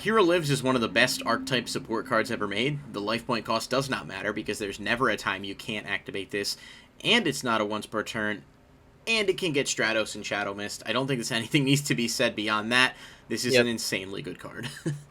Hero Lives is one of the best archetype support cards ever made. The life point cost does not matter because there's never a time you can't activate this, and it's not a once per turn, and it can get Stratos and Shadow Mist. I don't think there's anything needs to be said beyond that. This is an insanely good card.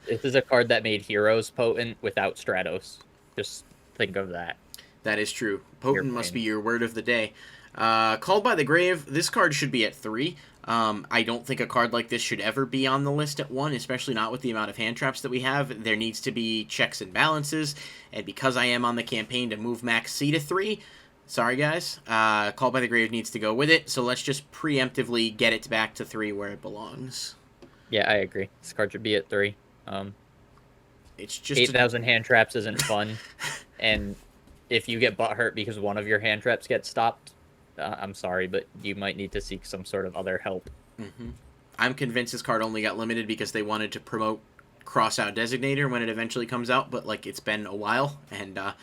This is a card that made Heroes potent without Stratos. Just think of that. That is true. Potent must be your word of the day. Called by the Grave, this card should be at 3. I don't think a card like this should ever be on the list at 1, especially not with the amount of hand traps that we have. There needs to be checks and balances, and because I am on the campaign to move Max C to 3, sorry guys, Called by the Grave needs to go with it, so let's just preemptively get it back to 3 where it belongs. Yeah, I agree. This card should be at 3. It's just 8,000 hand traps isn't fun, and if you get butthurt because one of your hand traps gets stopped, I'm sorry, but you might need to seek some sort of other help. I'm convinced this card only got limited because they wanted to promote Crossout Designator when it eventually comes out, but like it's been a while, and I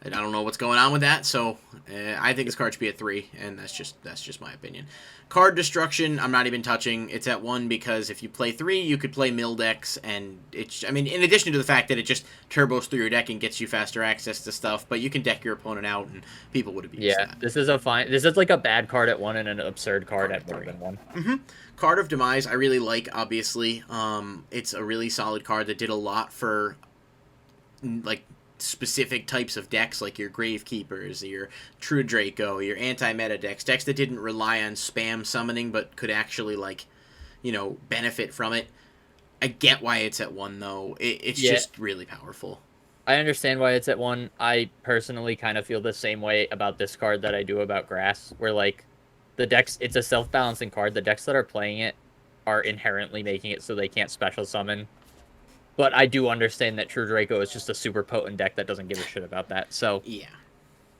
don't know what's going on with that, so I think this card should be at 3, and that's just my opinion. Card Destruction, I'm not even touching. It's at 1 because if you play 3, you could play mill decks, and it's, I mean, in addition to the fact that it just turbos through your deck and gets you faster access to stuff, but you can deck your opponent out, and people would abuse that. This is like a bad card at 1 and an absurd card at more than 1. Card of Demise, I really like, obviously. It's a really solid card that did a lot for, like, specific types of decks, like your Gravekeepers, your True Draco, your anti-meta decks that didn't rely on spam summoning, but could actually, like, you know, benefit from it. I get why it's at 1, though. It's just really powerful. I understand why it's at 1. I personally kind of feel the same way about this card that I do about Grass, where, like, the decks, it's a self-balancing card. The decks that are playing it are inherently making it so they can't special summon. But I do understand that True Draco is just a super potent deck that doesn't give a shit about that. So yeah,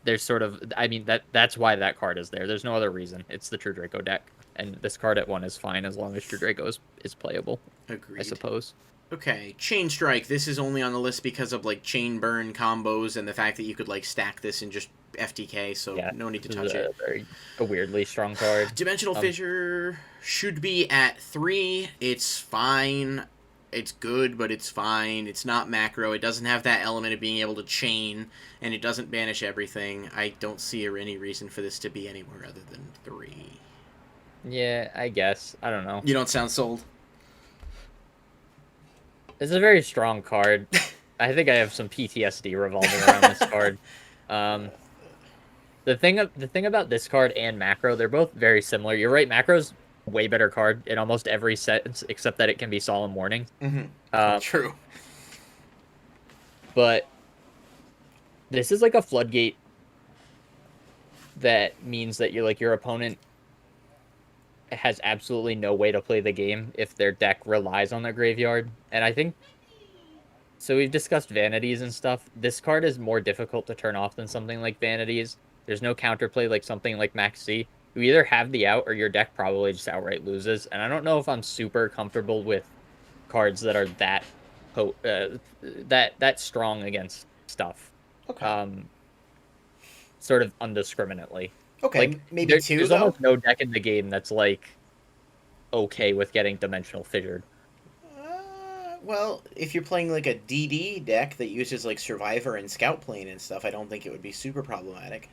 there's sort of, I mean, that's why that card is there. There's no other reason. It's the True Draco deck. And this card at 1 is fine as long as True Draco is playable. Agreed. I suppose. Okay, Chain Strike. This is only on the list because of, like, Chain Burn combos and the fact that you could, like, stack this and just FTK, so no need to touch it. A weirdly strong card. Dimensional Fissure should be at 3. It's fine. It's good, but it's fine. It's not macro. It doesn't have that element of being able to chain, and it doesn't banish everything. I don't see any reason for this to be anywhere other than 3. Yeah, I guess. I don't know. You don't sound sold. It's a very strong card. I think I have some PTSD revolving around this card. The thing about this card and Macro, they're both very similar. You're right, Macro's way better card in almost every set, except that it can be Solemn Warning. True. But this is like a floodgate that means that your opponent has absolutely no way to play the game if their deck relies on their graveyard. And I think, so we've discussed Vanities and stuff. This card is more difficult to turn off than something like Vanities. There's no counterplay like something like Max C. You either have the out or your deck probably just outright loses. And I don't know if I'm super comfortable with cards that are that strong against stuff. Okay. Sort of indiscriminately. Okay, like, maybe 2, There's though? almost no deck in the game that's, like, okay with getting Dimensional Fissured. Well, if you're playing, like, a DD deck that uses, like, Survivor and Scout Plane and stuff, I don't think it would be super problematic.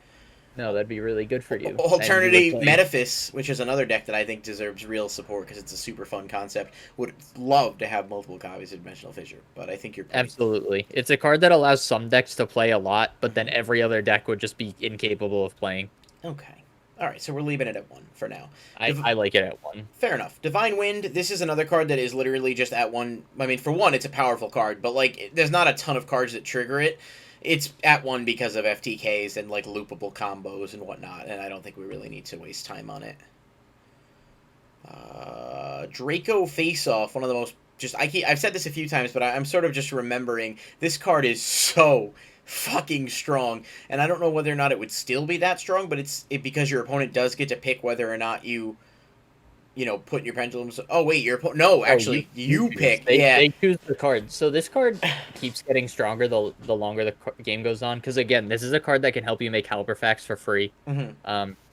No, that'd be really good for you. Alternative Metaphys, which is another deck that I think deserves real support because it's a super fun concept, would love to have multiple copies of Dimensional Fissure, but I think you're pretty... Absolutely. It's a card that allows some decks to play a lot, but then every other deck would just be incapable of playing. Okay. Alright, so we're leaving it at 1 for now. I like it at 1. Fair enough. Divine Wind, this is another card that is literally just at 1. I mean, for 1, it's a powerful card, but, like, there's not a ton of cards that trigger it. It's at 1 because of FTKs and, like, loopable combos and whatnot, and I don't think we really need to waste time on it. Draco Face-Off, one of the most... I've said this a few times, but I'm sort of just remembering this card is so fucking strong, and I don't know whether or not it would still be that strong, but it's because your opponent does get to pick whether or not you put your pendulums... Oh, wait, your opponent... No, actually, you pick. They choose the card. So this card keeps getting stronger the longer the game goes on, because, again, this is a card that can help you make Caliburfax for free,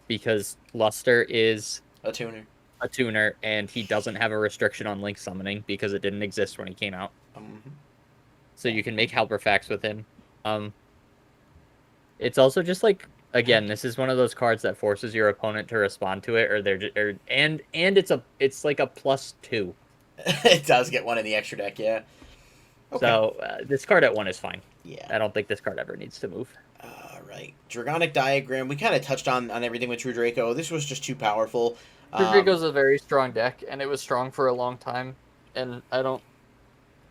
because Luster is... A tuner. A tuner, and he doesn't have a restriction on Link summoning, because it didn't exist when he came out. So you can make Halberfax with him. It's also just like, again, this is one of those cards that forces your opponent to respond to it, or and it's like a +2. It does get one in the extra deck, yeah. Okay. So this card at 1 is fine. Yeah. I don't think this card ever needs to move. Right. Dragonic Diagram. We kind of touched on everything with True Draco. This was just too powerful. True Draco's a very strong deck, and it was strong for a long time. And I don't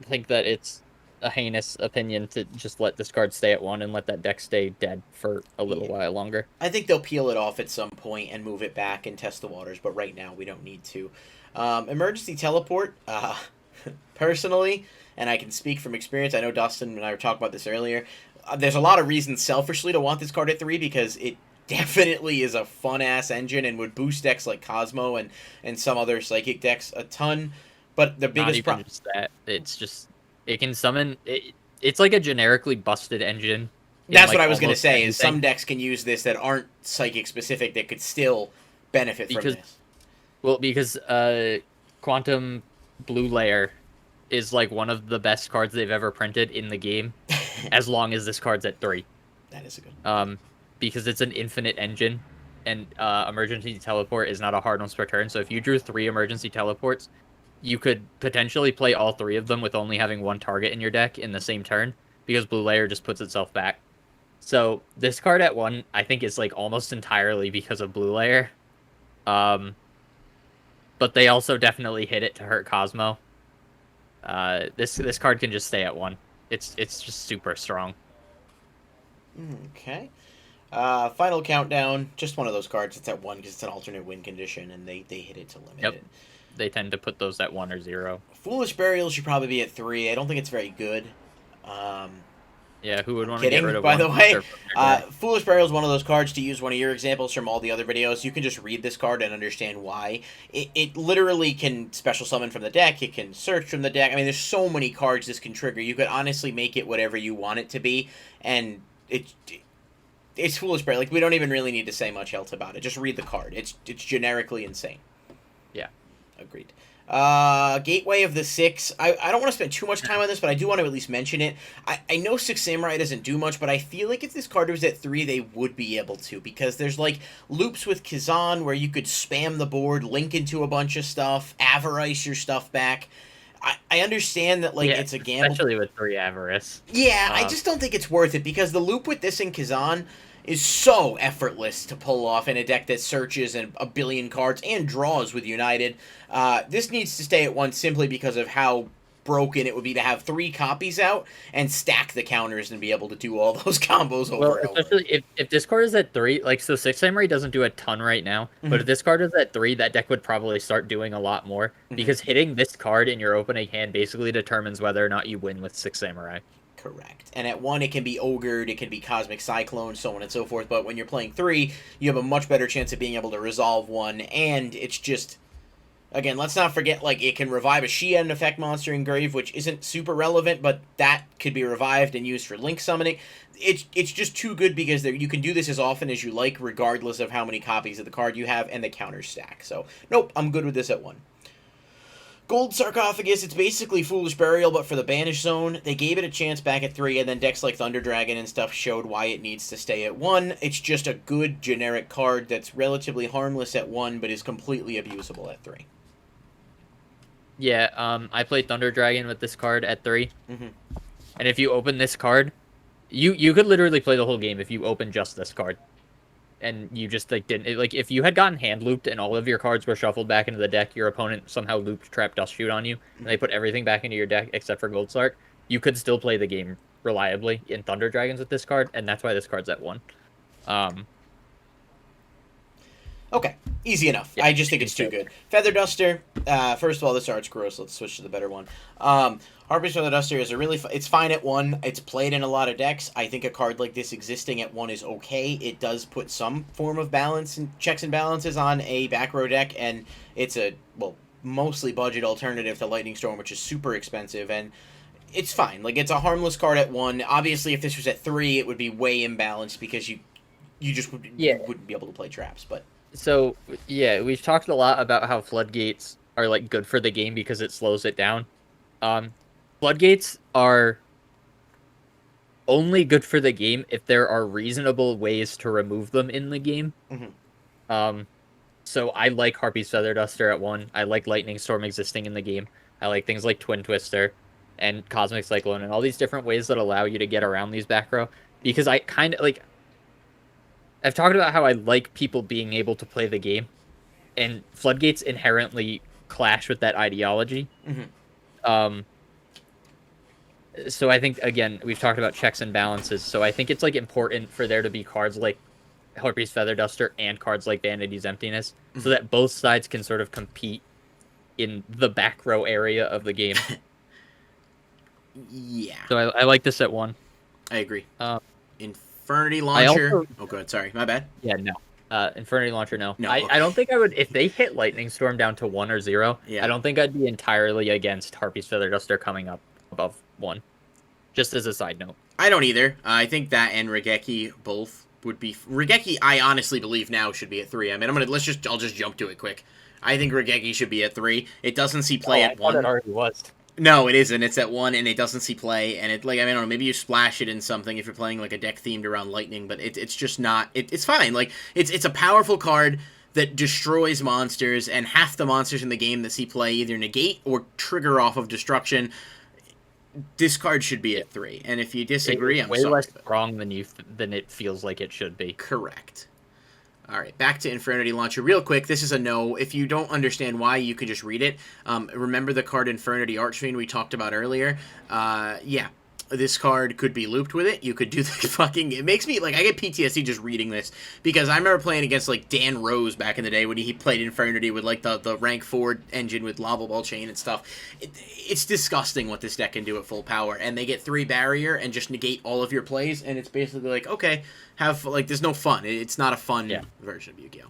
think that it's a heinous opinion to just let this card stay at 1 and let that deck stay dead for a little while longer. I think they'll peel it off at some point and move it back and test the waters, but right now we don't need to. Emergency Teleport. Personally, and I can speak from experience, I know Dustin and I were talking about this earlier, there's a lot of reasons selfishly to want this card at 3 because it definitely is a fun-ass engine and would boost decks like Cosmo and some other Psychic decks a ton. But the biggest problem... Not even that. It's just... It can summon... It's like a generically busted engine. That's like what I was going to say, is some decks can use this that aren't Psychic-specific that could still benefit from this. Well, because Quantum Blue Layer is like one of the best cards they've ever printed in the game, as long as this card's at 3. That is a good. Because it's an infinite engine, and Emergency Teleport is not a hard once per turn. So if you drew 3 Emergency Teleports, you could potentially play all 3 of them with only having 1 target in your deck in the same turn, because Blue Layer just puts itself back. So this card at 1, I think, is like almost entirely because of Blue Layer. But they also definitely hit it to hurt Cosmo. This card can just stay at 1. It's just super strong. Okay. Final Countdown. Just one of those cards. It's at 1 because it's an alternate win condition, and they hit it to limit it. They tend to put those at 1 or 0. Foolish Burial should probably be at 3. I don't think it's very good. Yeah, who would want to get rid of by the way, Foolish Burial is one of those cards, to use one of your examples from all the other videos. You can just read this card and understand why. It literally can special summon from the deck. It can search from the deck. I mean, there's so many cards this can trigger. You could honestly make it whatever you want it to be, and it's Foolish Burial. Like, we don't even really need to say much else about it. Just read the card. It's generically insane. Yeah. Agreed. Gateway of the Six. I don't want to spend too much time on this, but I do want to at least mention it. I know Six Samurai doesn't do much, but I feel like if this card was at 3, they would be able to, because there's like loops with Kazan where you could spam the board, link into a bunch of stuff, Avarice your stuff back. I understand that, like, it's a gamble. Especially with 3 Avarice. Yeah, I just don't think it's worth it, because the loop with this and Kazan is so effortless to pull off in a deck that searches and a billion cards and draws with United. This needs to stay at 1 simply because of how broken it would be to have 3 copies out and stack the counters and be able to do all those combos over and over. Especially if this card is at 3, like, so Six Samurai doesn't do a ton right now, but if this card is at 3, that deck would probably start doing a lot more, because hitting this card in your opening hand basically determines whether or not you win with Six Samurai. Correct. And at 1, it can be Ogred, it can be Cosmic Cyclone, so on and so forth, but when you're playing 3, you have a much better chance of being able to resolve 1, and it's just... Again, let's not forget, like, it can revive a Shien effect monster in Grave, which isn't super relevant, but that could be revived and used for link summoning. It's just too good because you can do this as often as you like, regardless of how many copies of the card you have, and the counters stack. So, nope, I'm good with this at 1. Gold Sarcophagus, it's basically Foolish Burial, but for the Banish Zone. They gave it a chance back at 3, and then decks like Thunder Dragon and stuff showed why it needs to stay at 1. It's just a good, generic card that's relatively harmless at 1, but is completely abusable at 3. Yeah, I played Thunder Dragon with this card at 3. And if you open this card, you could literally play the whole game if you open just this card. And you just, like, didn't... Like, if you had gotten hand looped and all of your cards were shuffled back into the deck, your opponent somehow looped Trap Dust Shoot on you, and they put everything back into your deck except for Gold Sark, you could still play the game reliably in Thunder Dragons with this card, and that's why this card's at 1. Okay, easy enough. Yeah, I just think it's too good. Feather Duster, first of all, this art's gross. Let's switch to the better one. Harpie's Feather Duster is a really... it's fine at 1. It's played in a lot of decks. I think a card like this existing at 1 is okay. It does put some form of balance and checks and balances on a back row deck, and it's a, well, mostly budget alternative to Lightning Storm, which is super expensive, and it's fine. Like, it's a harmless card at 1. Obviously, if this was at 3, it would be way imbalanced because you just wouldn't be able to play traps, but... So, yeah, we've talked a lot about how Floodgates are, like, good for the game because it slows it down. Floodgates are only good for the game if there are reasonable ways to remove them in the game. So I like Harpie's Feather Duster at 1. I like Lightning Storm existing in the game. I like things like Twin Twister and Cosmic Cyclone and all these different ways that allow you to get around these back row. Because I kind of like... I've talked about how I like people being able to play the game. And Floodgates inherently clash with that ideology. So I think, again, we've talked about checks and balances. So I think it's like important for there to be cards like Harpie's Feather Duster and cards like Vanity's Emptiness, so that both sides can sort of compete in the back row area of the game. Yeah. So I like this at 1. I agree. Infernity Launcher. Oh, good. Sorry, my bad. Yeah, no. Infernity Launcher, no. No, I don't think I would, if they hit Lightning Storm down to 1 or 0, Yeah. I don't think I'd be entirely against Harpie's Feather Duster coming up above 1. Just as a side note. I don't either. I think that and Regeki both would be... Regeki, I honestly believe now should be at 3. I mean, I'll just jump to it quick. I think Regeki should be at 3. It doesn't see play at 1. It already was. No, it isn't. It's at 1, and it doesn't see play. And it, like, I mean, I don't know, maybe you splash it in something if you're playing like a deck themed around Lightning, but it's just not. It's fine. Like, it's a powerful card that destroys monsters, and half the monsters in the game that see play either negate or trigger off of destruction. This card should be at 3, and if you disagree, I'm way sorry. less strong than it feels like it should be. Correct. All right, back to Infernity Launcher. Real quick, this is a no. If you don't understand why, you could just read it. Remember the card Infernity Archfiend we talked about earlier? Yeah. This card could be looped with it. You could do the fucking... It makes me... Like, I get PTSD just reading this. Because I remember playing against, like, Dan Rose back in the day when he played Infernity with, like, the rank 4 engine with Lava Ball Chain and stuff. It's disgusting what this deck can do at full power. And they get 3 barrier and just negate all of your plays. And it's basically like, okay, have... Like, there's no fun. It's not a fun version of Yu-Gi-Oh!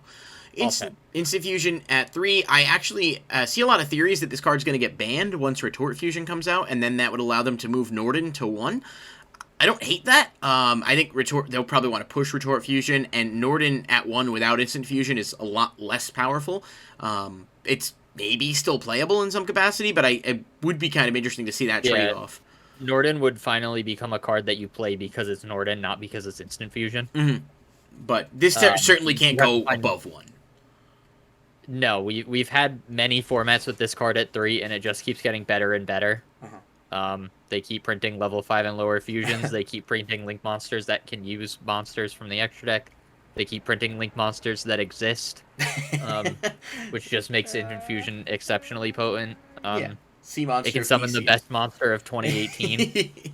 Instant Fusion at 3. I actually see a lot of theories that this card's going to get banned once Retort Fusion comes out, and then that would allow them to move Norden to 1. I don't hate that. I think they'll probably want to push Retort Fusion, and Norden at 1 without Instant Fusion is a lot less powerful. It's maybe still playable in some capacity, but it would be kind of interesting to see that trade-off. Norden would finally become a card that you play because it's Norden, not because it's Instant Fusion. But this certainly can't go above 1. No, we've had many formats with this card at 3, and it just keeps getting better and better. They keep printing level 5 and lower fusions. They keep printing link monsters that can use monsters from the extra deck. They keep printing link monsters that exist, which just makes Instant Fusion exceptionally potent. Sea Monster. It can summon the best monster of 2018.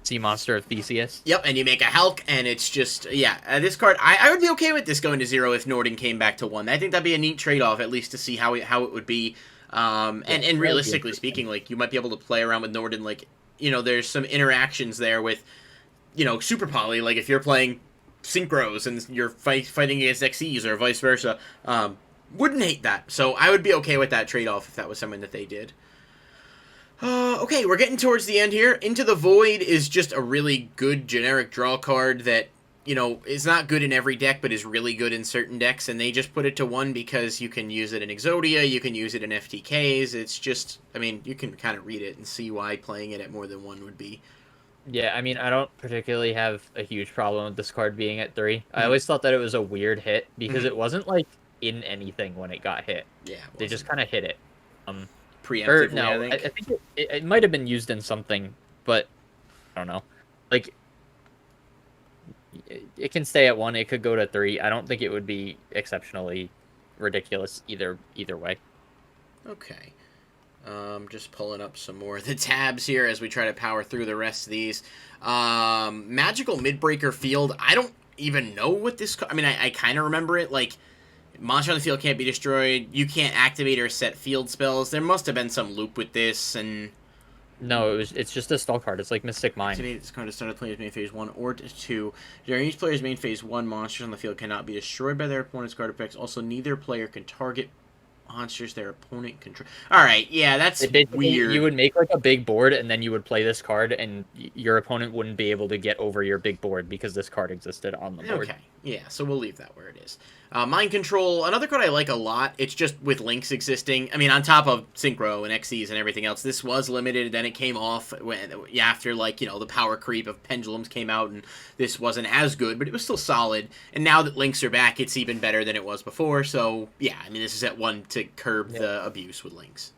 Sea Monster of Theseus. Yep, and you make a Hulk, and it's just, this card, I would be okay with this going to 0 if Norden came back to 1. I think that'd be a neat trade-off, at least to see how it would be. And realistically speaking, like, you might be able to play around with Norden, like, you know, there's some interactions there with, you know, Super Poly, like, if you're playing Synchros and you're fighting against XEs or vice versa, wouldn't hate that. So I would be okay with that trade-off if that was something that they did. Okay, we're getting towards the end here. Into the Void is just a really good generic draw card that, you know, is not good in every deck, but is really good in certain decks, and they just put it to 1 because you can use it in Exodia, you can use it in FTKs. It's just, I mean, you can kind of read it and see why playing it at more than 1 would be. Yeah, I mean, I don't particularly have a huge problem with this card being at 3. I always thought that it was a weird hit because it wasn't, like, in anything when it got hit. Yeah, they just kind of hit it. Preemptively, no, I think it might have been used in something, but I don't know. Like, it can stay at 1. It could go to 3. I don't think it would be exceptionally ridiculous either way. Okay. Just pulling up some more of the tabs here as we try to power through the rest of these. Magical Midbreaker Field. I don't even know what this... I mean, I kind of remember it, like... Monster on the field can't be destroyed. You can't activate or set field spells. There must have been some loop with this, and... No, it's just a stall card. It's like Mystic Mind. Activate this card to start a player's main phase 1 or 2. During each player's main phase 1, monsters on the field cannot be destroyed by their opponent's card effects. Also, neither player can target monsters their opponent control. All right, yeah, that's weird. You would make like a big board, and then you would play this card, and your opponent wouldn't be able to get over your big board because this card existed on the board. Okay, yeah, so we'll leave that where it is. Mind Control, another card I like a lot. It's just with links existing. I mean, on top of Synchro and XEs and everything else, this was limited. Then it came off after, like, you know, the power creep of Pendulums came out, and this wasn't as good, but it was still solid. And now that links are back, it's even better than it was before. So, yeah, I mean, this is at one to curb the abuse with links.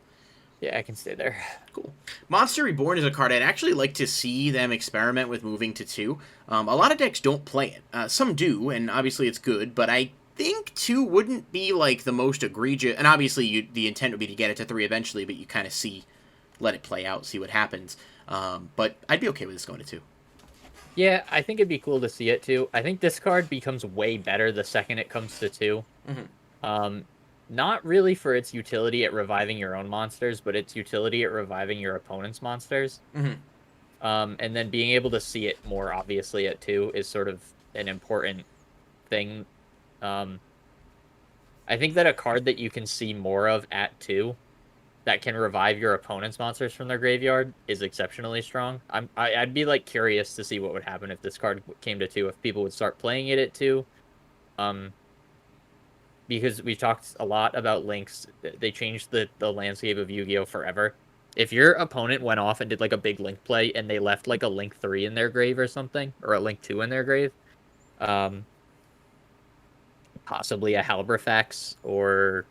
Yeah, I can stay there. Cool. Monster Reborn is a card I'd actually like to see them experiment with moving to 2. A lot of decks don't play it. Some do, and obviously it's good, but I think 2 wouldn't be, like, the most egregious. And obviously the intent would be to get it to 3 eventually, but you kind of let it play out, see what happens. But I'd be okay with this going to 2. Yeah, I think it'd be cool to see it too. I think this card becomes way better the second it comes to 2. Not really for its utility at reviving your own monsters, but its utility at reviving your opponent's monsters. And then being able to see it more obviously at 2 is sort of an important thing. I think that a card that you can see more of at 2 that can revive your opponent's monsters from their graveyard is exceptionally strong. I'd be like curious to see what would happen if this card came to 2, if people would start playing it at 2. Because we've talked a lot about links. They changed the landscape of Yu-Gi-Oh! Forever. If your opponent went off and did like a big link play and they left like a link 3 in their grave or something, or a link 2 in their grave, possibly a Halberfax or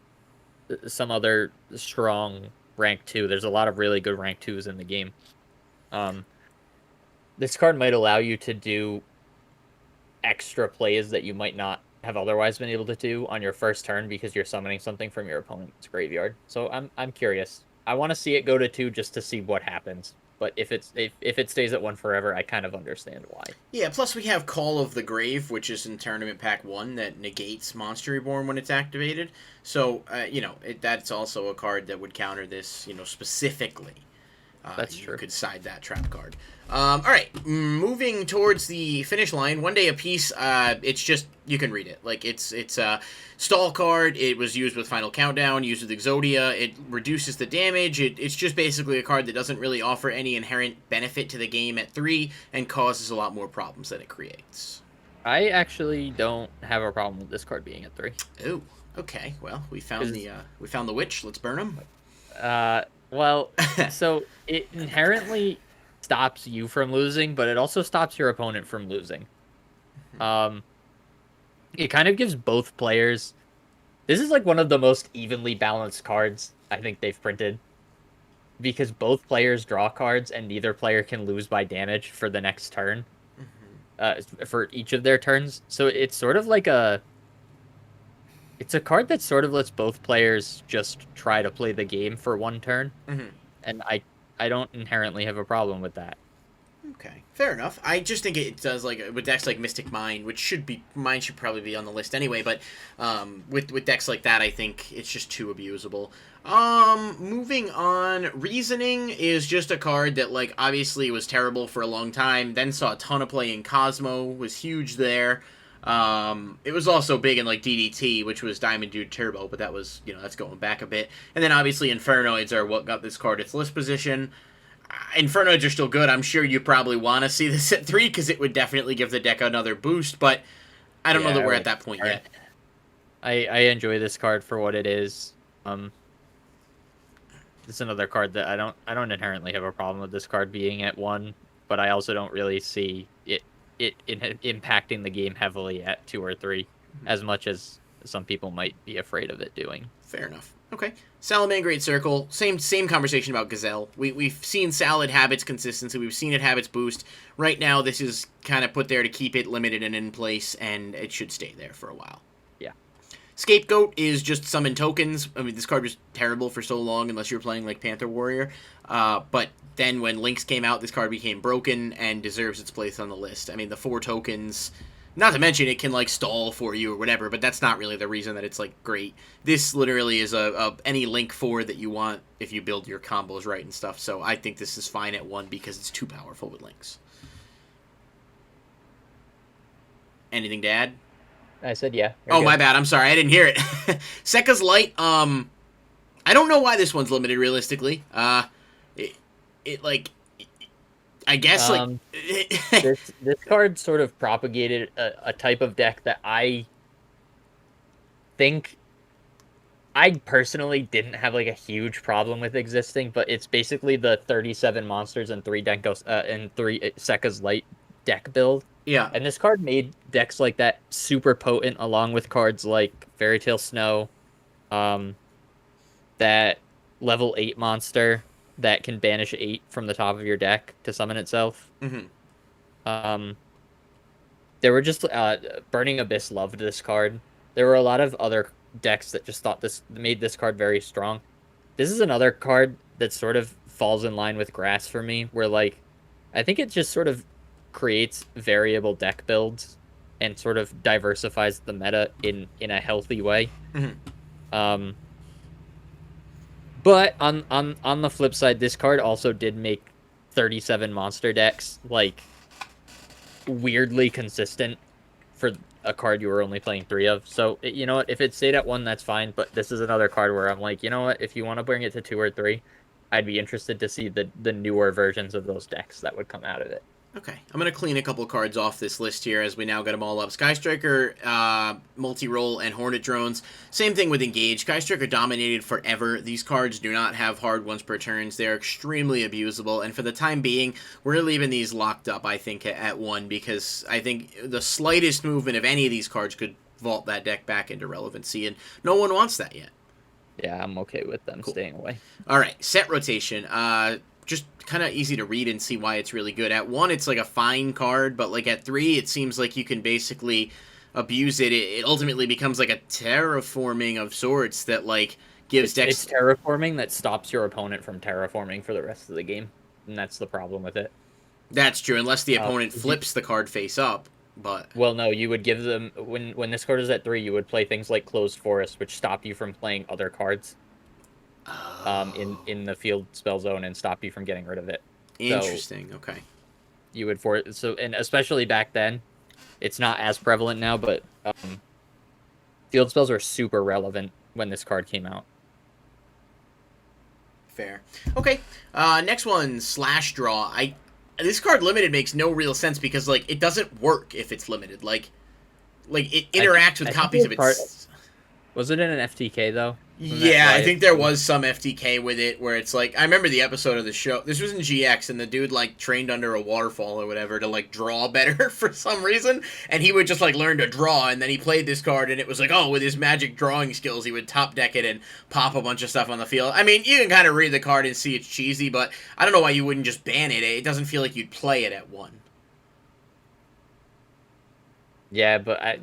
some other strong rank 2. There's a lot of really good rank 2s in the game. This card might allow you to do extra plays that you might not have otherwise been able to do on your first turn because you're summoning something from your opponent's graveyard. So I'm curious. I want to see it go to 2 just to see what happens. But if it stays at 1 forever, I kind of understand why. Yeah, plus we have Call of the Grave, which is in Tournament Pack 1, that negates Monster Reborn when it's activated. So, you know, that's also a card that would counter this, you know, specifically. That's true. You could side that trap card. All right, moving towards the finish line. One Day a Piece. It's just, you can read it. Like, it's a stall card. It was used with Final Countdown, used with Exodia. It reduces the damage. It's just basically a card that doesn't really offer any inherent benefit to the game at 3 and causes a lot more problems than it creates. I actually don't have a problem with this card being at 3. Oh, okay. Well, we found the witch. Let's burn him. Well, so it inherently stops you from losing, but it also stops your opponent from losing. It kind of gives both players... This is like one of the most evenly balanced cards I think they've printed. Because both players draw cards and neither player can lose by damage for the next turn. For each of their turns. So it's sort of like a... It's a card that sort of lets both players just try to play the game for 1 turn. And I don't inherently have a problem with that. Okay, fair enough. I just think it does, like, with decks like Mystic Mine, which mine should probably be on the list anyway, but with decks like that, I think it's just too abusable. Moving on, Reasoning is just a card that, like, obviously was terrible for a long time, then saw a ton of play in Cosmo, was huge there. It was also big in, like, DDT, which was Diamond Dude Turbo, but that was, you know, that's going back a bit. And then, obviously, Infernoids are what got this card its list position. Infernoids are still good. I'm sure you probably want to see this at 3, because it would definitely give the deck another boost, but I don't know that we're at that point yet. I enjoy this card for what it is. It's another card that I don't inherently have a problem with this card being at 1, but I also don't really see it impacting the game heavily at 2 or 3, as much as some people might be afraid of it doing. Fair enough. Okay. Salamangret Circle, same conversation about Gazelle. We've seen Salad have its consistency, we've seen it have its boost. Right now, this is kind of put there to keep it limited and in place, and it should stay there for a while. Yeah. Scapegoat is just summon tokens. I mean, this card was terrible for so long, unless you're playing, like, Panther Warrior. But then when Lynx came out, this card became broken and deserves its place on the list. I mean, the 4 tokens... Not to mention, it can, like, stall for you or whatever, but that's not really the reason that it's, like, great. This literally is any Link 4 that you want if you build your combos right and stuff, so I think this is fine at 1 because it's too powerful with Links. Anything to add? I said yeah. Oh, my bad. I'm sorry. I didn't hear it. Sekka's Light, I don't know why this one's limited realistically. It like, I guess like this card sort of propagated a type of deck that I think I personally didn't have like a huge problem with existing, but it's basically the 37 monsters and 3 Sekka's Light deck build. yeah. And this card made decks like that super potent, along with cards like Fairy Tale Snow, that level 8 monster that can banish 8 from the top of your deck to summon itself. There were just Burning Abyss loved this card. There were a lot of other decks that just thought this made this card very strong. This is another card that sort of falls in line with Grass for me, where like I think it just sort of creates variable deck builds and sort of diversifies the meta in a healthy way. But on the flip side, this card also did make 37 monster decks like weirdly consistent for a card you were only playing 3 of. So, you know what? If it stayed at 1, that's fine. But this is another card where I'm like, you know what? If you want to bring it to 2 or 3, I'd be interested to see the newer versions of those decks that would come out of it. Okay, I'm going to clean a couple cards off this list here as we now get them all up. Sky Striker, Multi-Roll, and Hornet Drones. Same thing with Engage. Sky Striker dominated forever. These cards do not have hard once per turns. They're extremely abusable, and for the time being, we're leaving these locked up, I think, at 1, because I think the slightest movement of any of these cards could vault that deck back into relevancy, and no one wants that yet. Yeah, I'm okay with them staying away. All right, set rotation. Just kind of easy to read and see why it's really good. At 1, it's like a fine card, but like at 3, it seems like you can basically abuse it. It ultimately becomes like a terraforming of sorts that like gives decks. It's terraforming that stops your opponent from terraforming for the rest of the game, and that's the problem with it. That's true, unless the opponent flips the card face up. But well, no, you would give them when this card is at 3, you would play things like Closed Forest, which stop you from playing other cards. In the field spell zone and stop you from getting rid of it. Interesting. So okay. You would and especially back then, it's not as prevalent now, but field spells were super relevant when this card came out. Fair. Okay. Next one, Slash Draw. This card limited makes no real sense because like it doesn't work if it's limited. Like it interacts with copies of its. Was it in an FTK though? Yeah, I think there was some FTK with it where it's like I remember the episode of the show. This was in GX, and the dude like trained under a waterfall or whatever to like draw better for some reason, and he would just like learn to draw, and then he played this card, and it was like, oh, with his magic drawing skills, he would top deck it and pop a bunch of stuff on the field. I mean, you can kind of read the card and see it's cheesy, but I don't know why you wouldn't just ban it. It doesn't feel like you'd play it at 1. Yeah, but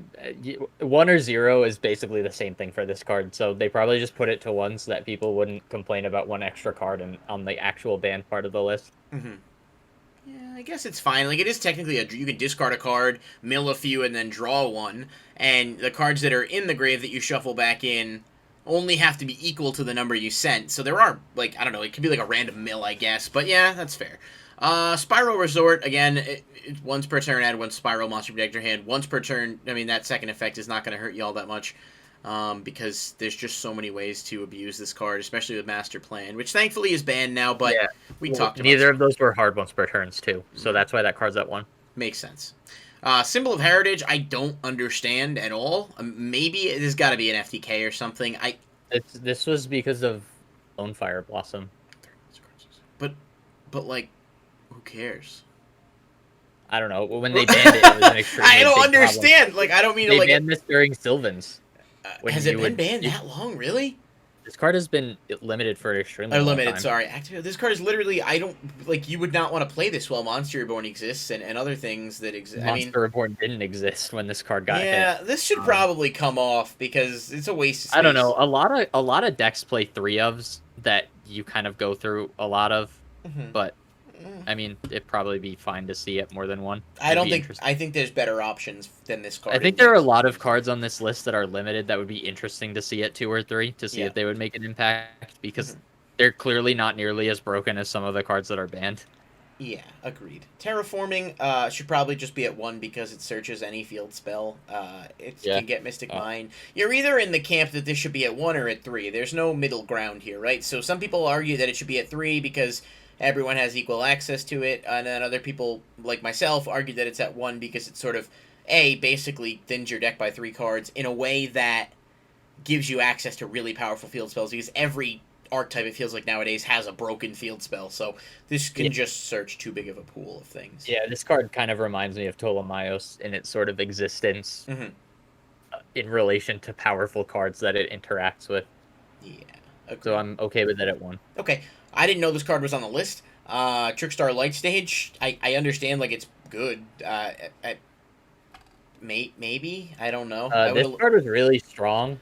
1 or 0 is basically the same thing for this card, so they probably just put it to 1 so that people wouldn't complain about 1 extra card on the actual banned part of the list. Yeah, I guess it's fine. Like, it is technically you can discard a card, mill a few, and then draw 1, and the cards that are in the grave that you shuffle back in only have to be equal to the number you sent, so there are, like, I don't know, it could be like a random mill, I guess, but yeah, that's fair. SPYRAL Resort, again, once per turn, add 1 Spiral monster protect your hand. Once per turn, I mean, that second effect is not going to hurt you all that much, because there's just so many ways to abuse this card, especially with Master Plan, which thankfully is banned now, but we talked about neither of those were hard once per turns, too, so that's why that card's at 1. Makes sense. Symbol of Heritage, I don't understand at all. Maybe there's got to be an FTK or something. This was because of Lone Fire Blossom. But like, who cares? I don't know. When they banned it, it was an extremely I don't big understand. Problem. Like, I don't mean they to like. They banned this during Sylvans. Has it been banned that long? Really? This card has been limited for an extremely long limited. time. Sorry, this card is literally. I don't like. You would not want to play this while Monster Reborn exists and other things that exist. Monster Reborn didn't exist when this card got hit. Yeah, this should probably come off because it's a waste of space. I don't know. A lot of decks play 3-ofs that you kind of go through a lot of, but. I mean, it'd probably be fine to see it more than 1. I think there's better options than this card. I think there are a lot of cards on this list that are limited that would be interesting to see at 2 or 3 to see if they would make an impact because they're clearly not nearly as broken as some of the cards that are banned. Yeah, agreed. Terraforming should probably just be at 1 because it searches any field spell. It Yeah. can get Mystic Mine. You're either in the camp that this should be at 1 or at 3. There's no middle ground here, right? So some people argue that it should be at 3 because everyone has equal access to it, and then other people, like myself, argue that it's at 1 because it's sort of, basically thins your deck by 3 cards in a way that gives you access to really powerful field spells, because every archetype, it feels like nowadays, has a broken field spell, so this can just search too big of a pool of things. Yeah, this card kind of reminds me of Ptolemaios in its sort of existence in relation to powerful cards that it interacts with. Yeah. Agreed. So I'm okay with it at 1. Okay. I didn't know this card was on the list. Trickstar Light Stage, I understand, like, it's good. Maybe? I don't know. This card was really strong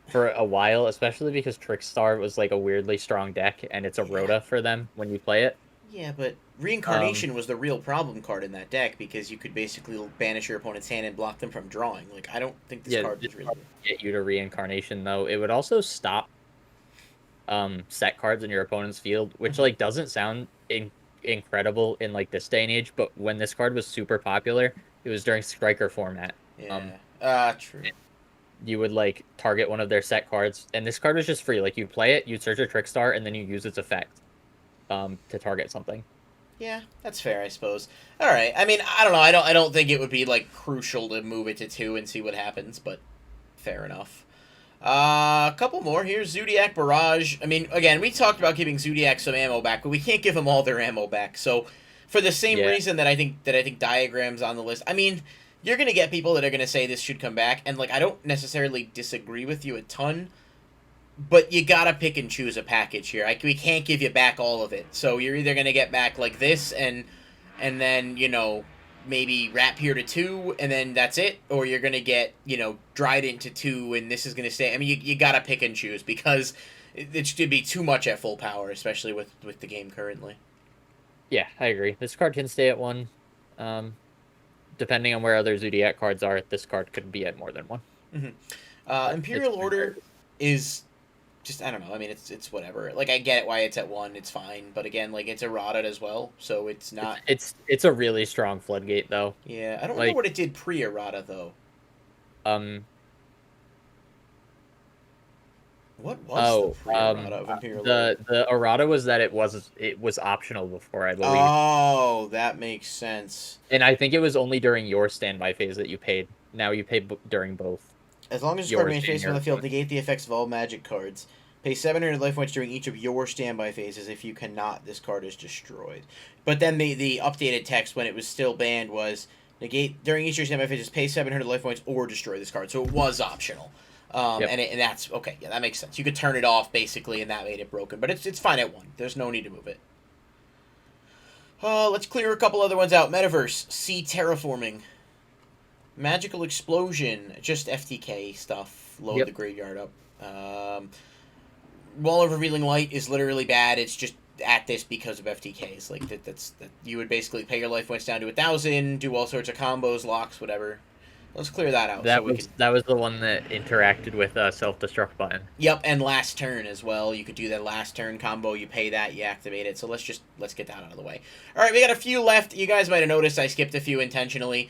for a while, especially because Trickstar was like a weirdly strong deck, and it's a Rota for them when you play it. Yeah, but Reincarnation was the real problem card in that deck, because you could basically banish your opponent's hand and block them from drawing. Like, I don't think this card was really good. Get you to Reincarnation, though. It would also stop set cards in your opponent's field, which like doesn't sound incredible in like this day and age, but when this card was super popular, it was during Striker format. Yeah. True. You would like target one of their set cards, and this card was just free. Like, you play it, you'd search a Trickstar, and then you use its effect to target something. Yeah, that's fair, I suppose. All right. I mean, I don't know. I don't think it would be like crucial to move it to 2 and see what happens, but fair enough. A couple more here. Zodiac Barrage. I mean, again, we talked about giving Zodiac some ammo back, but we can't give them all their ammo back. So, for the same reason that I think Diagram's on the list. I mean, you're gonna get people that are gonna say this should come back, and like, I don't necessarily disagree with you a ton, but you gotta pick and choose a package here. We can't give you back all of it. So you're either gonna get back like this, and then, you know, maybe Rapier to 2, and then that's it, or you're gonna get, you know, Dryden to 2, and this is gonna stay. I mean, you gotta pick and choose, because it should be too much at full power, especially with the game currently. Yeah, I agree. This card can stay at 1. Depending on where other Zodiac cards are, this card could be at more than 1. Imperial Order is just, I don't know. I mean, it's whatever. Like, I get why it's at 1. It's fine. But again, like, it's errata as well, so it's not. It's a really strong floodgate, though. Yeah, I don't know what it did pre-errata, though. What was the pre-errata of Imperial Order? The errata was that it was optional before, I believe. Oh, that makes sense. And I think it was only during your standby phase that you paid. Now you pay during both. As long as your card remains facing on the field, negate the effects of all magic cards. Pay 700 life points during each of your standby phases. If you cannot, this card is destroyed. But then the updated text, when it was still banned, was negate during each of your standby phases, pay 700 life points or destroy this card. So it was optional. And that's okay. Yeah, that makes sense. You could turn it off basically, and that made it broken. But it's fine at 1. There's no need to move it. Let's clear a couple other ones out. Metaverse, see Terraforming. Magical Explosion, just FTK stuff. Load the graveyard up. Wal of Revealing Light is literally bad. It's just at this because of FTKs. Like, that you would basically pay your life points down to 1,000, do all sorts of combos, locks, whatever. Let's clear that out. That was the one that interacted with self-destruct button. Yep, and last turn as well. You could do that last turn combo. You pay that, you activate it. So let's get that out of the way. All right, we got a few left. You guys might have noticed I skipped a few intentionally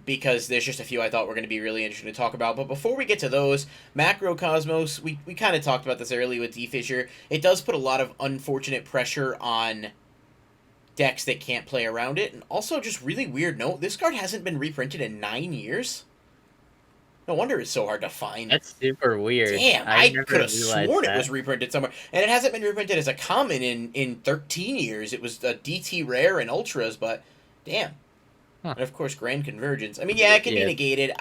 because there's just a few I thought were going to be really interesting to talk about. But before we get to those, Macre Cosmos, we kind of talked about this earlier with Fissure. It does put a lot of unfortunate pressure on decks that can't play around it. And also, just really weird note, this card hasn't been reprinted in 9 years. No wonder it's so hard to find. That's super weird. Damn, I could have sworn it was reprinted somewhere. And it hasn't been reprinted as a common in 13 years. It was a DT Rare and Ultras, but damn. Huh. And of course, Grand Convergence. I mean, yeah, it can be negated.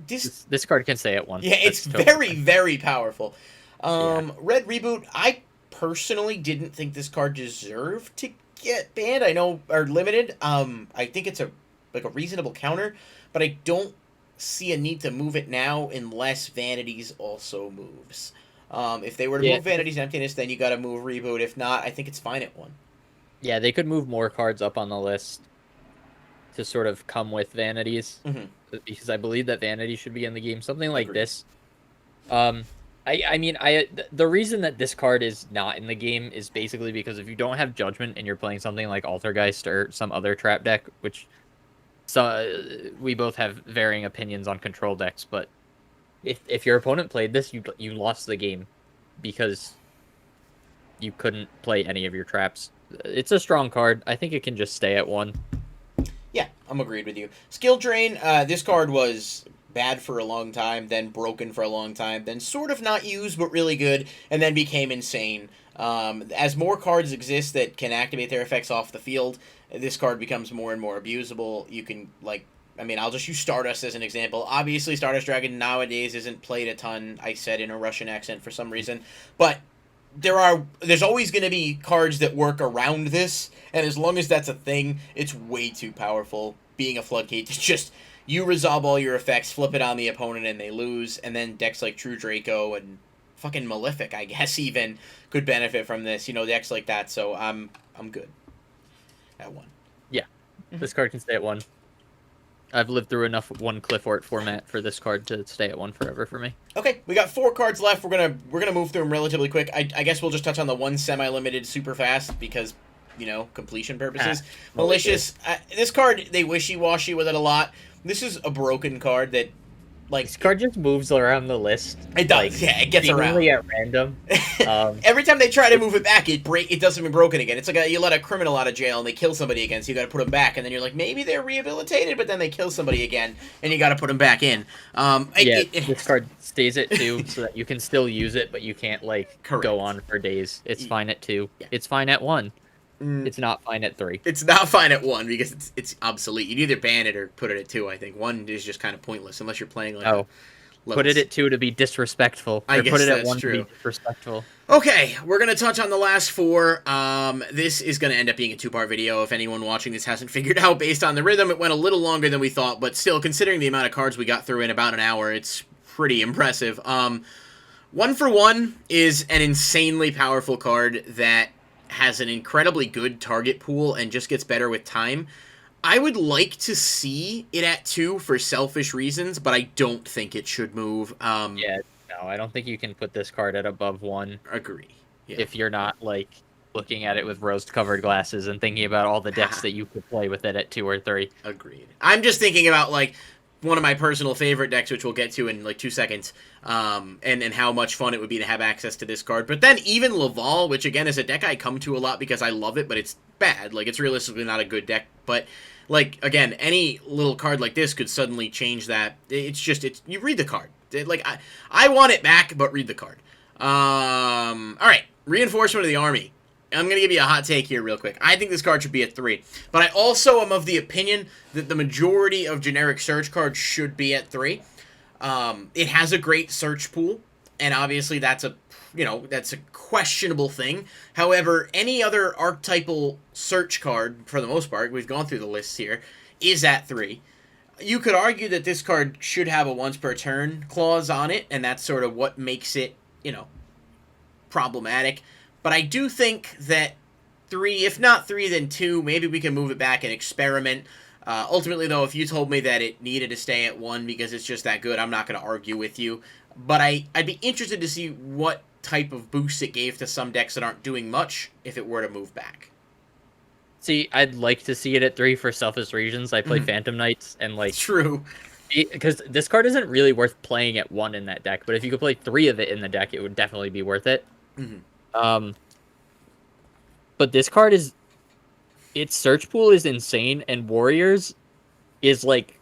This card can stay at 1. Yeah, it's very, very powerful. Red Reboot, I personally didn't think this card deserved to get banned. I know, or limited. I think it's a reasonable counter, but I don't see a need to move it now unless Vanities also moves. If they were to move Vanities Emptiness, then you got to move Reboot. If not, I think it's fine at 1. Yeah, they could move more cards up on the list to sort of come with Vanities, because I believe that Vanity should be in the game. Something like this. The reason that this card is not in the game is basically because if you don't have Judgment and you're playing something like Altergeist or some other trap deck, which we both have varying opinions on control decks, but if your opponent played this, you lost the game because you couldn't play any of your traps. It's a strong card. I think it can just stay at 1. Yeah, I'm agreed with you. Skill Drain, this card was bad for a long time, then broken for a long time, then sort of not used but really good, and then became insane. As more cards exist that can activate their effects off the field, this card becomes more and more abusable. You can, like, I mean, I'll just use Stardust as an example. Obviously, Stardust Dragon nowadays isn't played a ton, I said in a Russian accent for some reason, but there's always going to be cards that work around this, and as long as that's a thing, it's way too powerful. Being a floodgate, it's just you resolve all your effects, flip it on the opponent, and they lose. And then decks like True Draco and fucking Malefic, I guess, even could benefit from this. You know, decks like that. So I'm good at 1. Yeah, this card can stay at 1. I've lived through enough one Cliffort format for this card to stay at 1 forever for me. Okay, we got 4 cards left. We're gonna move through them relatively quick. I guess we'll just touch on the one semi-limited super fast because, you know, completion purposes. Malicious. This card, they wishy-washy with it a lot. This is a broken card that, like, this card just moves around the list. It does, yeah. It gets around at random. Every time they try to move it back, it doesn't be broken again. It's like you let a criminal out of jail and they kill somebody again, so you got to put them back, and then you're like, maybe they're rehabilitated, but then they kill somebody again, and you got to put them back in. This card stays at 2, so that you can still use it, but you can't Correct. go on for days. It's fine at 2. Yeah. It's fine at 1. It's not fine at 3. It's not fine at 1 because it's obsolete. You'd either ban it or put it at 2, I think. 1 is just kind of pointless unless you're playing like put it at 2 to be disrespectful. I guess put it that's at 1 true. to be disrespectful. Okay, we're going to touch on the last 4. This is going to end up being a 2-part video if anyone watching this hasn't figured out based on the rhythm. It went a little longer than we thought, but still, considering the amount of cards we got through in about an hour, it's pretty impressive. 1 for 1 is an insanely powerful card that has an incredibly good target pool and just gets better with time. I would like to see it at 2 for selfish reasons, but I don't think it should move. I don't think you can put this card at above 1. Agree. Yeah. If you're not, like, looking at it with rose-covered glasses and thinking about all the decks that you could play with it at 2 or 3. Agreed. I'm just thinking about, like, one of my personal favorite decks, which we'll get to in like 2 seconds, and how much fun it would be to have access to this card. But then even Laval, which again is a deck I come to a lot because I love it, but it's bad. Like, it's realistically not a good deck. But, like, again, any little card like this could suddenly change that. It's just, you read the card. I want it back, but read the card. Alright, Reinforcement of the Army. I'm going to give you a hot take here real quick. I think this card should be at 3. But I also am of the opinion that the majority of generic search cards should be at 3. It has a great search pool, and obviously that's a questionable thing. However, any other archetypal search card, for the most part, we've gone through the lists here, is at 3. You could argue that this card should have a once per turn clause on it, and that's sort of what makes it, problematic. But I do think that 3, if not 3, then 2, maybe we can move it back and experiment. Ultimately, though, if you told me that it needed to stay at 1 because it's just that good, I'm not going to argue with you. But I'd be interested to see what type of boost it gave to some decks that aren't doing much if it were to move back. See, I'd like to see it at 3 for selfish reasons. I play Phantom Knights, and, like... True. Because this card isn't really worth playing at 1 in that deck, but if you could play 3 of it in the deck, it would definitely be worth it. But this card its search pool is insane, and Warriors is, like,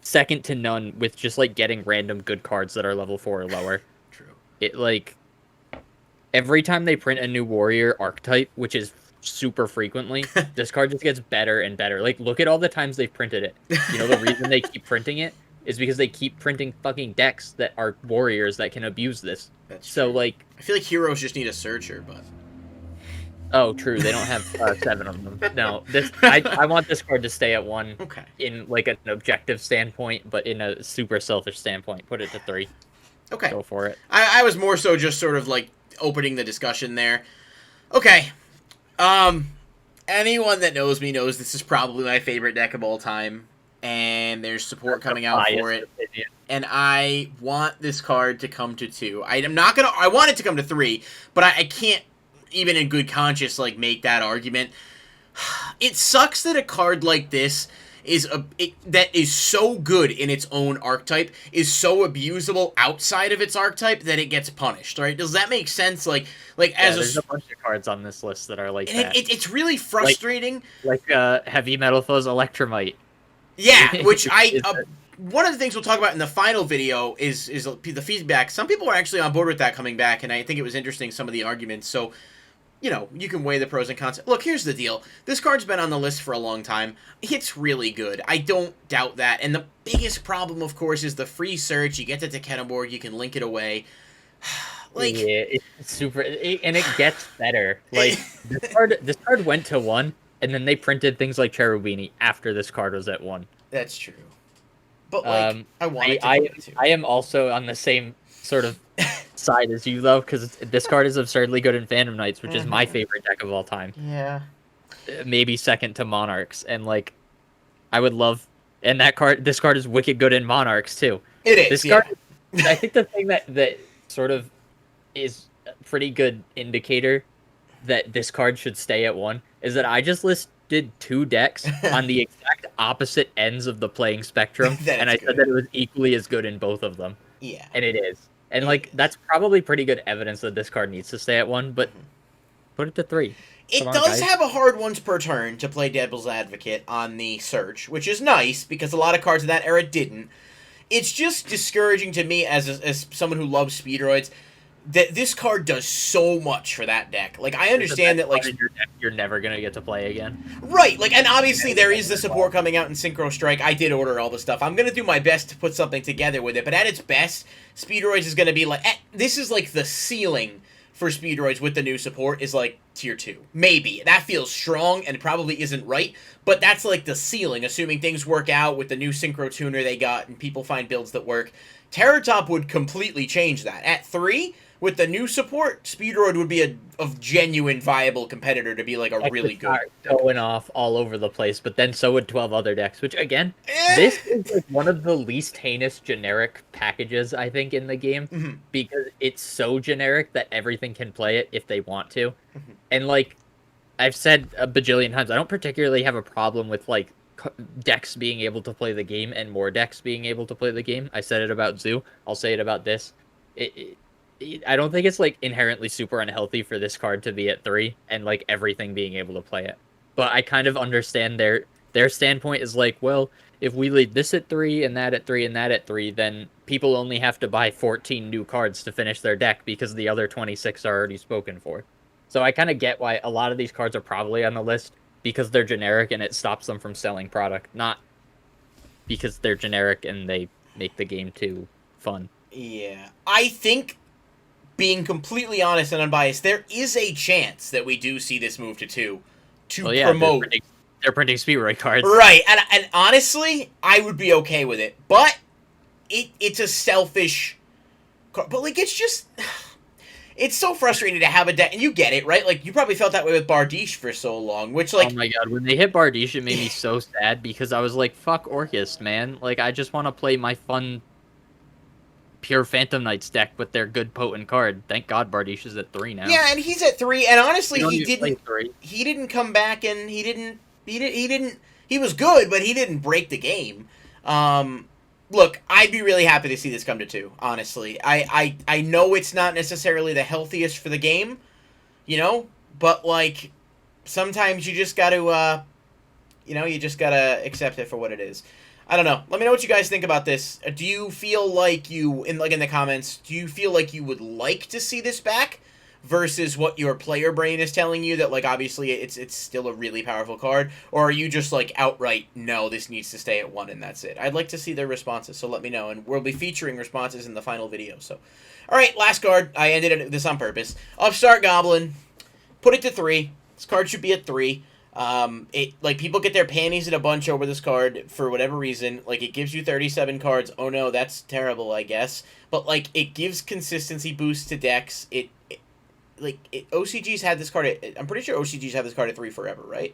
second to none with just, like, getting random good cards that are level 4 or lower. True. It, like, every time they print a new Warrior archetype, which is super frequently, this card just gets better and better. Like, look at all the times they've printed it. You know, the reason they keep printing it is because they keep printing fucking decks that are Warriors that can abuse this. That's so, true. like... I feel like heroes just need a searcher, but... Oh, true. They don't have 7 of them. No, I want this card to stay at 1 in, like, an objective standpoint, but in a super selfish standpoint, put it to 3. Okay. Go for it. I was more so just sort of, like, opening the discussion there. Okay. Anyone that knows me knows this is probably my favorite deck of all time, and there's support coming out for it. and I want this card to come to 2. I'm not gonna. I want it to come to 3, but I can't even in good conscience like make that argument. It sucks that a card like this that is so good in its own archetype is so abusable outside of its archetype that it gets punished, right? Does that make sense? There's a bunch of cards on this list that are like that. It's really frustrating. Like Heavy Metal Foes Electromite. Yeah, which one of the things we'll talk about in the final video is the feedback. Some people are actually on board with that coming back, and I think it was interesting, some of the arguments. So, you can weigh the pros and cons. Look, here's the deal. This card's been on the list for a long time. It's really good. I don't doubt that. And the biggest problem, of course, is the free search. You get the Tekennaborg, you can link it away. Yeah, it's super, and it gets better. Like, this card went to 1, and then they printed things like Cherubini after this card was at 1. That's true. But, I want it to I am also on the same sort of side as you, though, because this card is absurdly good in Phantom Knights, which is my favorite deck of all time. Yeah. Maybe second to Monarchs, and, I would love... And this card is wicked good in Monarchs, too. It is, This card, I think the thing that sort of is a pretty good indicator that this card should stay at 1 is that I just listed 2 decks on the exact opposite ends of the playing spectrum, and I said that it was equally as good in both of them. Yeah. And it is. And, that's probably pretty good evidence that this card needs to stay at 1, but put it to 3. It does have a hard once per turn to play Devil's Advocate on the search, which is nice, because a lot of cards in that era didn't. It's just discouraging to me as someone who loves Speedroids that this card does so much for that deck. I understand that, you're never going to get to play again. Right, and obviously there is the support coming out in Synchro Strike. I did order all the stuff. I'm going to do my best to put something together with it, but at its best, Speedroids is going to be this is the ceiling for Speedroids with the new support is tier 2. Maybe. That feels strong and probably isn't right, but that's the ceiling, assuming things work out with the new Synchro Tuner they got and people find builds that work. Terratop would completely change that. At 3, with the new support, Speedroid would be a genuine viable competitor to be a really good. Going off all over the place, but then so would 12 other decks, which again, this is one of the least heinous generic packages I think in the game, because it's so generic that everything can play it if they want to. And I've said a bajillion times, I don't particularly have a problem with decks being able to play the game and more decks being able to play the game. I said it about Zoo. I'll say it about this. I don't think it's inherently super unhealthy for this card to be at 3 and everything being able to play it. But I kind of understand their standpoint is well, if we lead this at 3 and that at 3 and that at 3, then people only have to buy 14 new cards to finish their deck because the other 26 are already spoken for. So I kind of get why a lot of these cards are probably on the list, because they're generic and it stops them from selling product, not because they're generic and they make the game too fun. Yeah. I think, being completely honest and unbiased, there is a chance that we do see this move to 2 to promote. They're printing Speedroid cards. Right, and honestly, I would be okay with it. But it's a selfish card. But it's just... It's so frustrating to have a deck, and you get it, right? You probably felt that way with Bardiche for so long, which, Oh my god, when they hit Bardiche, it made me so sad, because I was fuck Orchist, man. I just want to play my fun, pure Phantom Knights deck with their good, potent card. Thank god Bardiche is at 3 now. Yeah, and he's at 3, and honestly, he didn't come back, and he was good, but he didn't break the game. Look, I'd be really happy to see this come to 2, honestly. I know it's not necessarily the healthiest for the game, but, sometimes you just gotta, you just gotta accept it for what it is. I don't know. Let me know what you guys think about this. Do you feel like in the comments, do you feel like you would like to see this back versus what your player brain is telling you that, obviously it's still a really powerful card? Or are you just, outright, no, this needs to stay at 1 and that's it? I'd like to see their responses, so let me know. And we'll be featuring responses in the final video, so. Alright, last card. I ended this on purpose. Upstart Goblin. Put it to 3. This card should be at 3. People get their panties in a bunch over this card for whatever reason. It gives you 37 cards. Oh no, that's terrible, I guess. But, it gives consistency boosts to decks. OCG's had this card I'm pretty sure OCG's had this card at 3 forever, right?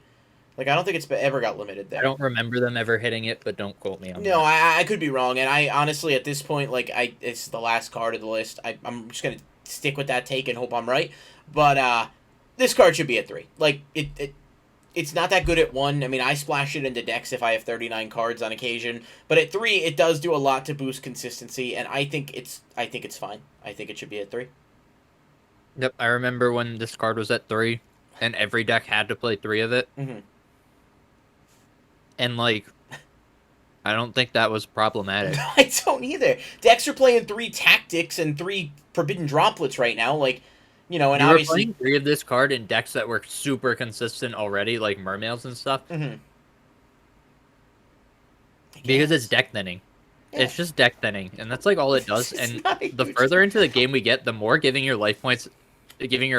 Like, I don't think it's ever got limited there. I don't remember them ever hitting it, but don't quote me on No, that. I could be wrong, and I honestly, at this point, like, it's the last card of the list. I'm just gonna stick with that take and hope I'm right. But this card should be at 3. Like, it's not that good at 1. I mean, I splash it into decks if I have 39 cards on occasion, but at 3, it does do a lot to boost consistency, and I think it's fine. I think it should be at 3. Yep, I remember when this card was at 3, and every deck had to play 3 of it. Mm-hmm. And, like, I don't think that was problematic. I don't either. Decks are playing 3 tactics and 3 forbidden droplets right now, like, you know, and you obviously... were playing 3 of this card in decks that were super consistent already, like Mermails and stuff. Mm-hmm. Because it's deck thinning. Yeah. It's just deck thinning, and that's, like, all it does. And the further into the game we get, the more giving your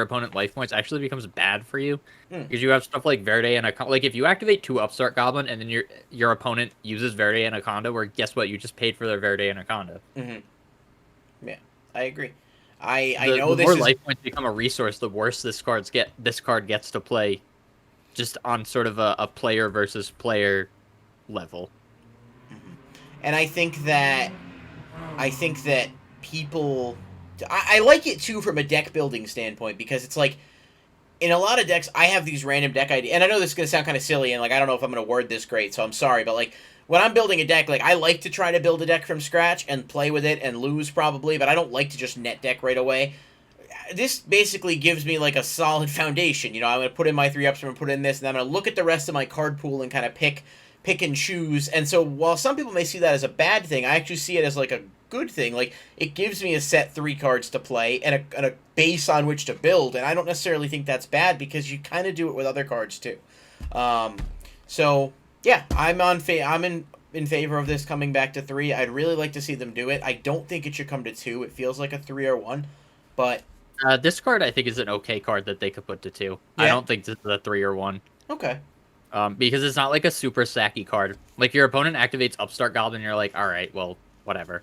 opponent life points actually becomes bad for you. Because you have stuff like Verde and Anaconda. Like, if you activate 2 Upstart Goblin, and then your opponent uses Verde and Anaconda, where guess what? You just paid for their Verde and Anaconda. Mm-hmm. Yeah, I agree. I The know this more is... life points become a resource, the worse this card gets to play, just on sort of a player versus player level. And I think that people... I like it, too, from a deck building standpoint, because it's like, in a lot of decks, I have these random deck ideas, and I know this is going to sound kind of silly, and, like, I don't know if I'm going to word this great, so I'm sorry, but, like, when I'm building a deck, like, I like to try to build a deck from scratch and play with it and lose, probably, but I don't like to just net deck right away. This basically gives me, like, a solid foundation, you know, I'm going to put in my 3-ups, I'm going to put in this, and I'm going to look at the rest of my card pool and kind of pick and choose, and so while some people may see that as a bad thing, I actually see it as, like, a good thing. Like, it gives me a set 3 cards to play and a base on which to build, and I don't necessarily think that's bad, because you kind of do it with other cards too. So yeah, I'm in favor of this coming back to 3. I'd really like to see them do it. I don't think it should come to 2. It feels like a 3 or 1, but this card I think is an okay card that they could put to 2. Yeah. I don't think this is a 3 or 1. Okay. Because it's not like a super sacky card. Like, your opponent activates Upstart Goblin, and you're like, all right, well, whatever.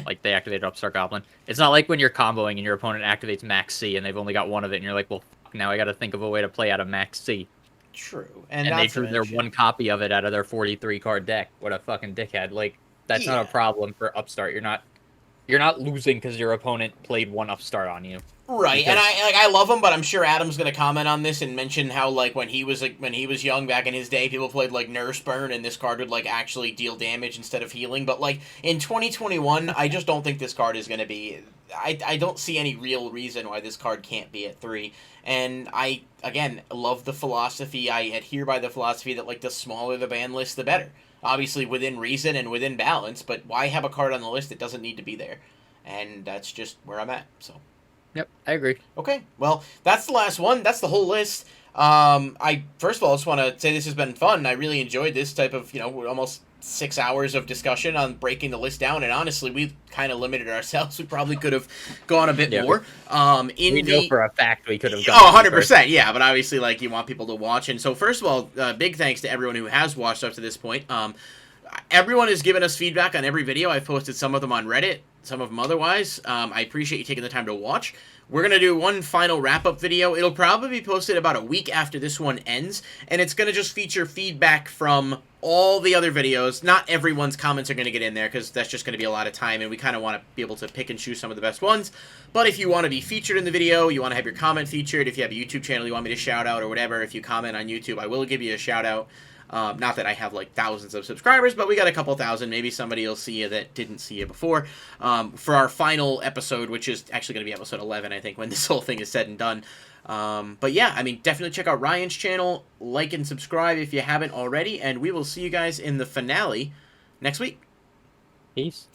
Like, they activated Upstart Goblin. It's not like when you're comboing and your opponent activates Max C and they've only got 1 of it, and you're like, well, fuck, now I gotta think of a way to play out of Max C. True. And they drew their 1 copy of it out of their 43 card deck. What a fucking dickhead. Like, that's not a problem for Upstart. You're not losing because your opponent played 1 Upstart on you. Right, and I love him, but I'm sure Adam's gonna comment on this and mention how, like, when he was young back in his day, people played like Nurse Burn, and this card would, like, actually deal damage instead of healing. But, like, in 2021, I just don't think this card is gonna be. I don't see any real reason why this card can't be at 3. And I, again, love the philosophy. I adhere by the philosophy that, like, the smaller the ban list, the better. Obviously within reason and within balance, but why have a card on the list that doesn't need to be there? And that's just where I'm at. So. Yep, I agree. Okay, well, that's the last one. That's the whole list. I first of all just want to say this has been fun. I really enjoyed this type of, almost 6 hours of discussion on breaking the list down, and honestly, we kind of limited ourselves. We probably could have gone a bit more. We know for a fact we could have gone. Oh, 100%, yeah, but obviously, like, you want people to watch. And so, first of all, big thanks to everyone who has watched up to this point. Everyone has given us feedback on every video. I've posted some of them on Reddit, some of them otherwise. I appreciate you taking the time to watch. We're going to do one final wrap-up video. It'll probably be posted about a week after this one ends, and it's going to just feature feedback from all the other videos. Not everyone's comments are going to get in there, because that's just going to be a lot of time, and we kind of want to be able to pick and choose some of the best ones. But if you want to be featured in the video, you want to have your comment featured, if you have a YouTube channel you want me to shout out or whatever, if you comment on YouTube, I will give you a shout out. Not that I have, like, thousands of subscribers, but we got a couple thousand. Maybe somebody will see you that didn't see you before. For our final episode, which is actually going to be episode 11, I think, when this whole thing is said and done. But yeah, I mean, definitely check out Ryan's channel. Like and subscribe if you haven't already. And we will see you guys in the finale next week. Peace.